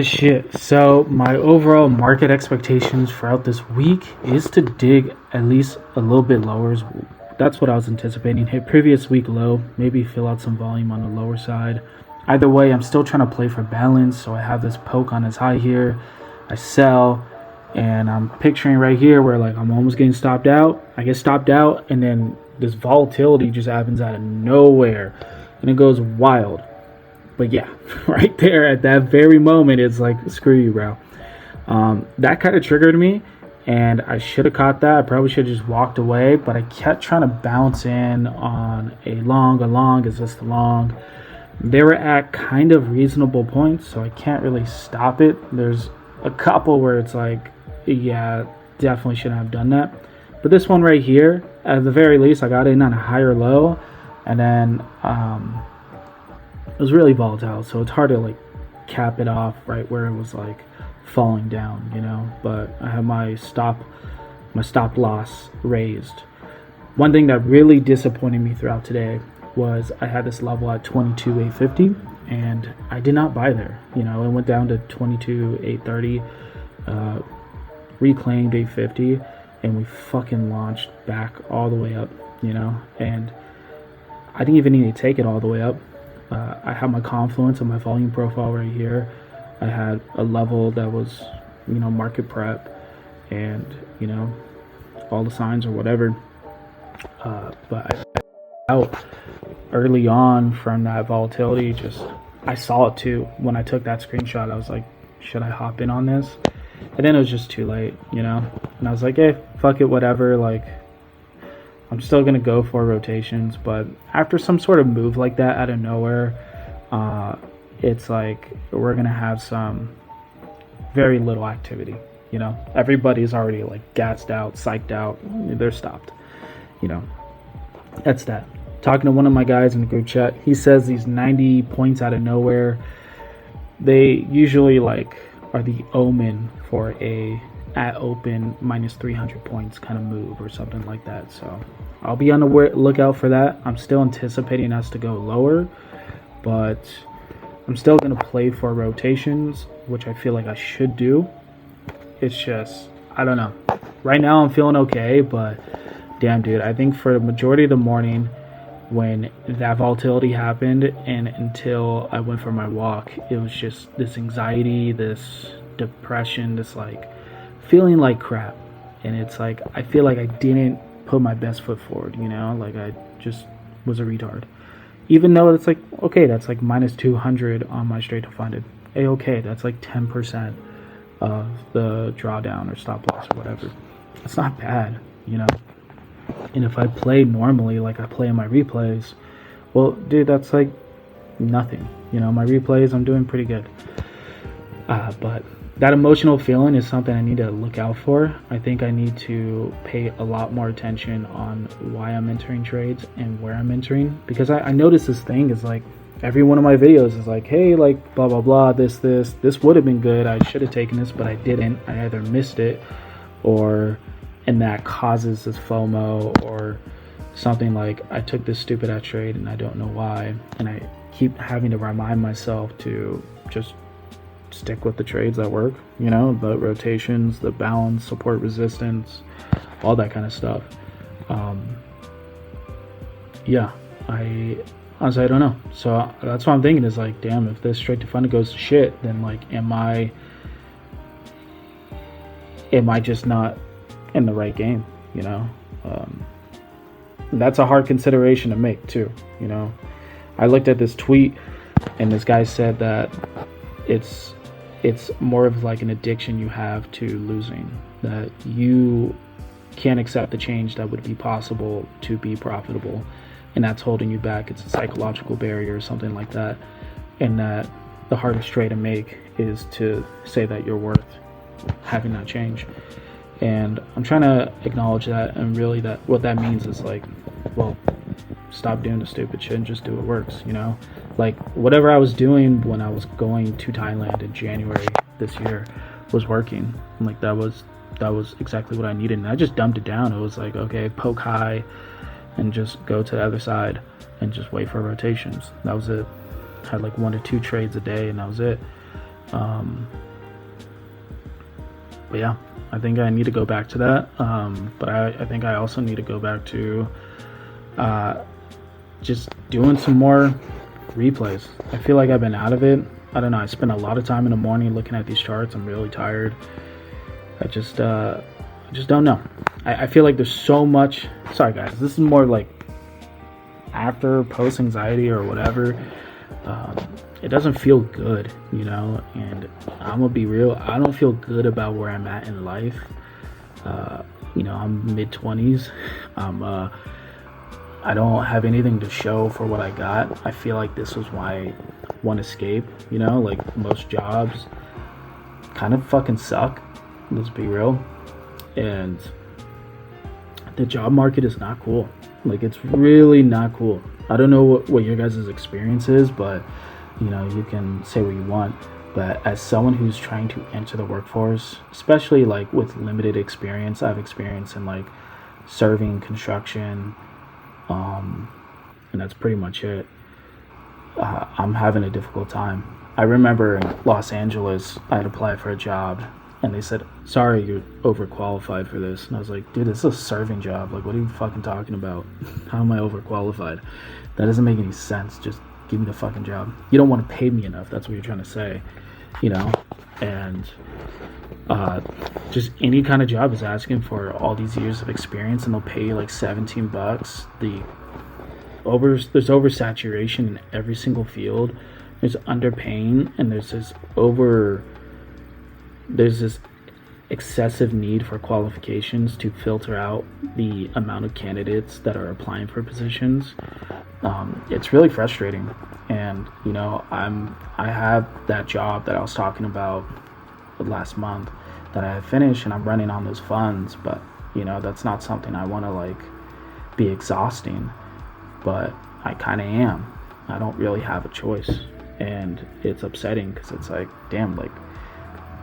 Shit. So my overall market expectations throughout this week is to dig at least a little bit lower. That's what I was anticipating. Hit previous week low, maybe fill out some volume on the lower side. Either way, I'm still trying to play for balance. So I have this poke on his high here. I sell, and I'm picturing right here where like I'm almost getting stopped out. I get stopped out, and then this volatility just happens out of nowhere, and it goes wild. But yeah, right there at that very moment, it's like, screw you, bro. That kind of triggered me, and I should have caught that. I probably should have just walked away, but I kept trying to bounce in on a long. Is this the long? They were at kind of reasonable points, so I can't really stop it. There's a couple where it's like, yeah, definitely shouldn't have done that. But this one right here, at the very least, I got in on a higher low, and then it was really volatile, so it's hard to like cap it off right where it was like falling down, you know. But I have my stop loss raised. One thing that really disappointed me throughout today was I had this level at 22,850, and I did not buy there. You know, it went down to 22,830, reclaimed 850, and we fucking launched back all the way up, you know. And I didn't even need to take it all the way up. I had my confluence and my volume profile right here. I had a level that was, you know, market prep, and, you know, all the signs or whatever. But I out early on from that volatility. Just, I saw it too when I took that screenshot. I was like, should I hop in on this? And then it was just too late, you know. And I was like, hey, fuck it, whatever. Like, I'm still going to go for rotations, but after some sort of move like that out of nowhere, it's like we're going to have some very little activity, you know. Everybody's already like gassed out, psyched out, they're stopped, you know. That's that. Talking to one of my guys in the group chat, he says these 90 points out of nowhere, they usually like are the omen for a at open minus 300 points kind of move or something like that. So I'll be on the lookout for that. I'm still anticipating us to go lower, but I'm still going to play for rotations, which I feel like I should do. It's just, I don't know. Right now I'm feeling okay, but damn, dude, I think for the majority of the morning when that volatility happened and until I went for my walk, it was just this anxiety, this depression, this like feeling like crap. And it's like I feel like I didn't put my best foot forward, you know, like I just was a retard. Even though it's like, okay, that's like minus 200 on my straight to funded. Okay, that's like 10% of the drawdown or stop loss or whatever. It's not bad, you know. And if I play normally like I play in my replays, well, dude, that's like nothing, you know. My replays, I'm doing pretty good. But that emotional feeling is something I need to look out for. I think I need to pay a lot more attention on why I'm entering trades and where I'm entering, because I noticed this thing is like every one of my videos is like, hey, like blah blah blah, this would have been good, I should have taken this, but I didn't. I either missed it, or and that causes this FOMO, or something like I took this stupid ass trade and I don't know why, and I keep having to remind myself to just stick with the trades that work, you know, the rotations, the balance, support, resistance, all that kind of stuff. Yeah, I honestly, I don't know. So that's what I'm thinking is like, damn, if this straight to funded goes to shit, then like am I just not in the right game, you know? That's a hard consideration to make too, you know. I looked at this tweet and this guy said that it's more of like an addiction you have to losing, that you can't accept the change that would be possible to be profitable, and that's holding you back. It's a psychological barrier or something like that, and that the hardest trade to make is to say that you're worth having that change. And I'm trying to acknowledge that, and really that what that means is like, well, stop doing the stupid shit and just do what works, you know? Like whatever I was doing when I was going to Thailand in January, this year was working. And like that was exactly what I needed. And I just dumped it down. It was like, okay, poke high and just go to the other side and just wait for rotations. That was it. Had like 1 to 2 trades a day, and that was it. But yeah, I think I need to go back to that. But I think I also need to go back to just doing some more replays. I feel like I've been out of it. I don't know. I spend a lot of time in the morning looking at these charts. I'm really tired. I just don't know. I feel like there's so much. Sorry guys, this is more like after post anxiety or whatever. It doesn't feel good, you know, and I'm gonna be real, I don't feel good about where I'm at in life. You know, I'm mid-20s. I don't have anything to show for what I got. I feel like this was my one escape, you know, like most jobs kind of fucking suck, let's be real. And the job market is not cool. Like, it's really not cool. I don't know what your guys' experience is, but you know, you can say what you want. But as someone who's trying to enter the workforce, especially like with limited experience, I have experience in like serving, construction, and that's pretty much it. I'm having a difficult time. I remember in Los Angeles, I had applied for a job, and they said, sorry, you're overqualified for this. And I was like, dude, this is a serving job. Like, what are you fucking talking about? How am I overqualified? That doesn't make any sense. Just give me the fucking job. You don't want to pay me enough. That's what you're trying to say, you know? And just any kind of job is asking for all these years of experience, and they'll pay you like $17. There's oversaturation in every single field. There's underpaying, and there's this excessive need for qualifications to filter out the amount of candidates that are applying for positions. It's really frustrating. And you know, I have that job that I was talking about last month that I have finished, and I'm running on those funds, but you know, that's not something I want to like be exhausting, but I kind of am. I don't really have a choice, and it's upsetting because it's like, damn, like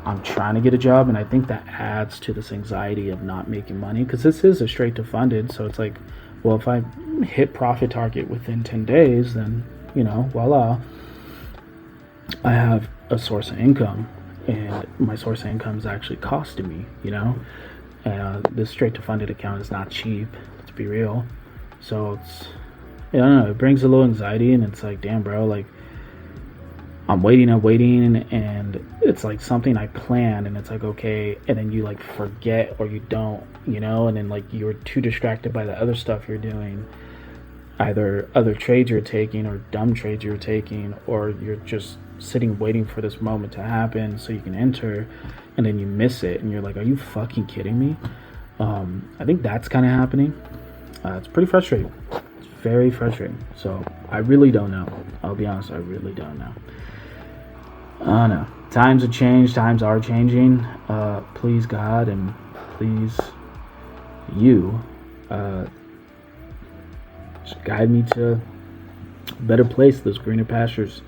I'm trying to get a job, and I think that adds to this anxiety of not making money, because this is a straight to funded. So it's like, well, if I hit profit target within 10 days, then, you know, voila, I have a source of income, and my source of income is actually costing me, you know. This straight to funded account is not cheap, let's be real. So it's, I don't know, it brings a little anxiety, and it's like, damn, bro, like I'm waiting, and it's like something I planned, and it's like, okay, and then you like forget, or you don't, you know, and then like you're too distracted by the other stuff you're doing, either other trades you're taking or dumb trades you're taking, or you're just sitting waiting for this moment to happen so you can enter, and then you miss it, and you're like, are you fucking kidding me? I think that's kind of happening. It's pretty frustrating. It's very frustrating. So I really don't know. I'll be honest, I really don't know. I don't know. Times have changed. Times are changing. Please God, and please you, just guide me to a better place, those greener pastures.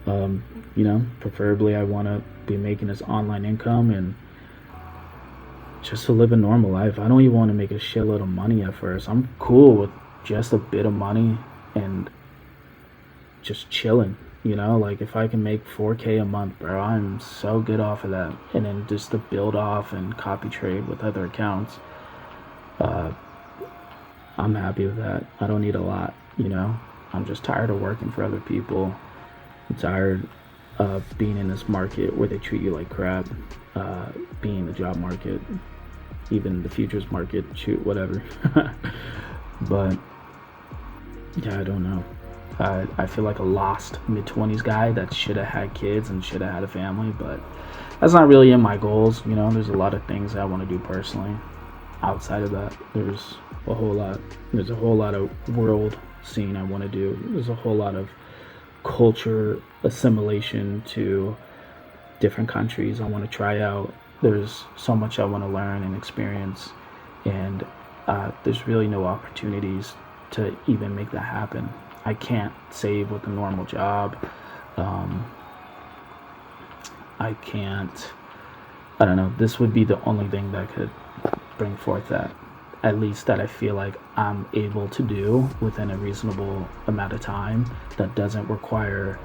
You know, preferably I want to be making this online income, and just to live a normal life. I don't even want to make a shitload of money at first. I'm cool with just a bit of money and just chilling. You know, like if I can make 4K a month, bro, I'm so good off of that. And then just to build off and copy trade with other accounts, I'm happy with that. I don't need a lot, you know. I'm just tired of working for other people. I'm tired of being in this market where they treat you like crap. Being in the job market, even the futures market, shoot, whatever. But yeah, I don't know. I feel like a lost mid-20s guy that should have had kids and should have had a family, but that's not really in my goals. You know, there's a lot of things I want to do personally. Outside of that, there's a whole lot of world scene I want to do. There's a whole lot of culture assimilation to different countries I want to try out. There's so much I want to learn and experience, and there's really no opportunities to even make that happen. I can't save with a normal job. I can't I don't know, this would be the only thing that could bring forth that, at least that I feel like I'm able to do within a reasonable amount of time that doesn't require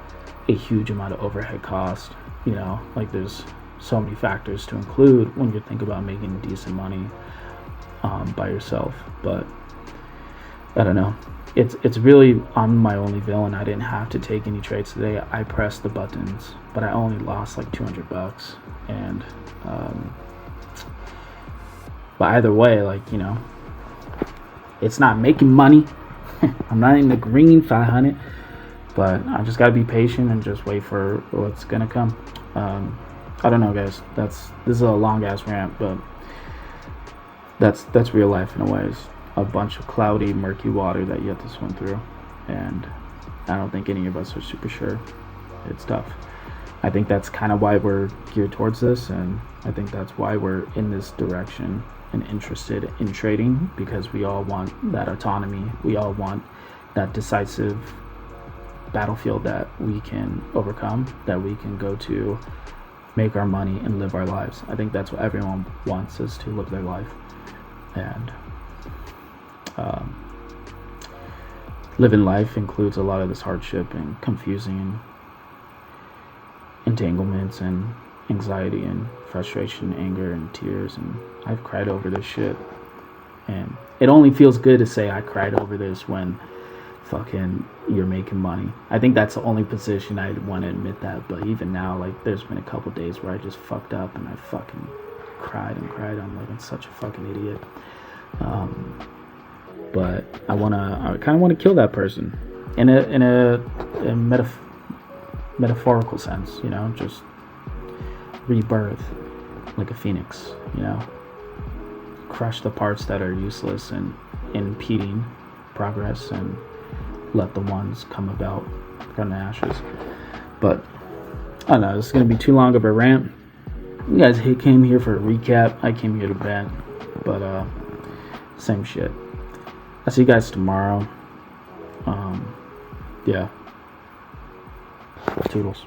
a huge amount of overhead cost. You know, like there's so many factors to include when you think about making decent money by yourself. But I don't know, it's really, I'm my only villain. I didn't have to take any trades today. I pressed the buttons, but I only lost like $200. And but either way, like, you know, it's not making money. I'm not in the green 500, but I just gotta be patient and just wait for what's gonna come. I don't know, guys. This is a long ass rant, but that's real life in a way. It's a bunch of cloudy, murky water that you have to swim through, and I don't think any of us are super sure. It's tough. I think that's kind of why we're geared towards this, and I think that's why we're in this direction and interested in trading, because we all want that autonomy. We all want that decisive battlefield that we can overcome, that we can go to, make our money and live our lives. I think that's what everyone wants, is to live their life. And living life includes a lot of this hardship and confusing entanglements and anxiety and frustration, anger and tears, and I've cried over this shit, and it only feels good to say I cried over this when fucking you're making money. I think that's the only position I want to admit that, but even now, like, there's been a couple days where I just fucked up and I fucking cried and cried. I'm like such a fucking idiot. But I kind of want to kill that person in a metaphorical sense, you know, just rebirth like a phoenix, you know, crush the parts that are useless and impeding progress, and let the ones come about from the ashes. But I don't know, this is going to be too long of a rant. You guys came here for a recap. I came here to vent, but same shit. I'll see you guys tomorrow. Yeah. Toodles.